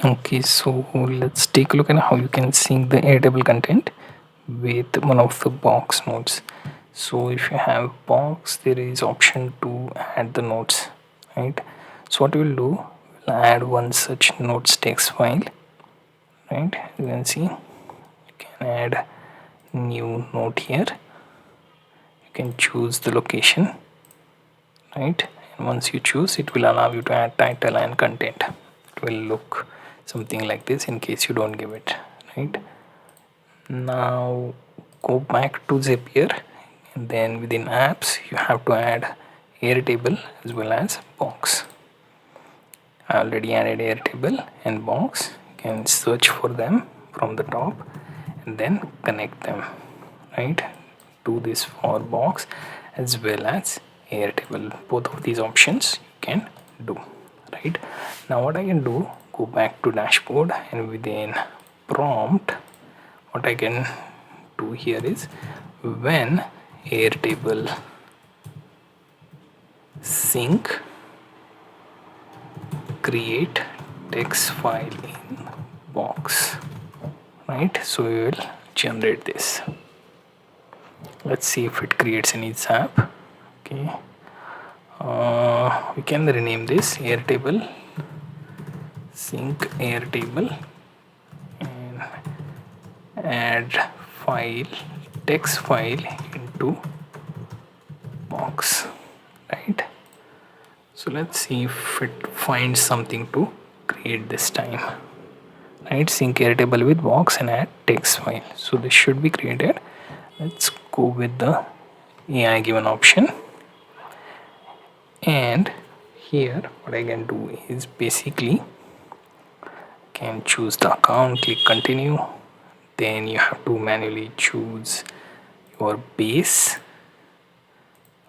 Okay, so let's take a look at how you can sync the Airtable content with one of the box nodes. So if you have box, there is option to add the nodes, right? So what we'll do, we'll add one such nodes text file, right? You can see you can add new node here. You can choose the location, right? And once you choose, it will allow you to add title and content. It will look something like this in case you don't give it, right? Now go back to Zapier, and then within apps you have to add Airtable as well as box. I already added Airtable and box. You can search for them from the top and then connect them, right? Do this for box as well as Airtable. Both of these options you can do, right? Now what I can do, go back to dashboard, and within prompt what I can do here is, when Airtable sync, create text file in box, right? So we will generate this. Let's see if it creates any zap. Okay, we can rename this Airtable sync Airtable and add file text file into box, right? So let's see if it finds something to create this time, right? Sync Airtable with box and add text file. So this should be created. Let's go with the AI given option, and here what I can do is basically can choose the account, click continue, then you have to manually choose your base.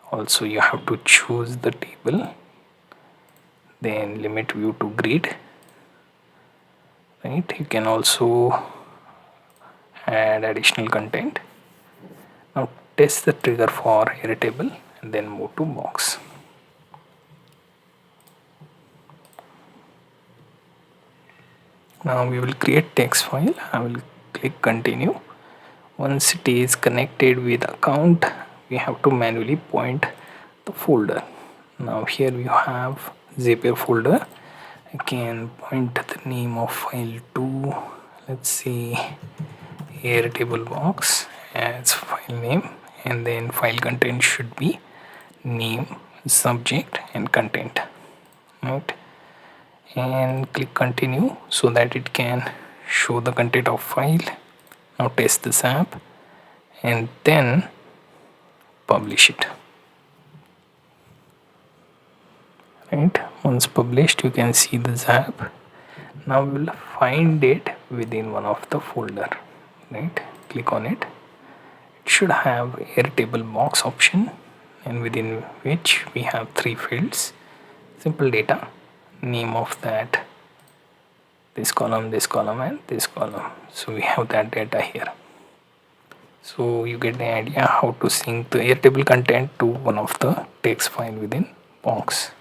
Also you have to choose the table, then limit view to grid, right? You can also add additional content. Now test the trigger for Airtable and then move to box. Now we will create text file. I will click continue. Once it is connected with account, we have to manually point the folder. Now here we have Zapier folder. I can point the name of file to, let's see, Airtable box as file name, and then file content should be name, subject and content, right? And click continue so that it can show the content of file. Now test this app and then publish it, right? Once published, you can see the zap. Now we will find it within one of the folder, right? Click on it. It should have Airtable box option, and within which we have three fields: simple data, name of that, this column, and this column. So we have that data here. So you get the idea how to sync the Airtable content to one of the text file within box.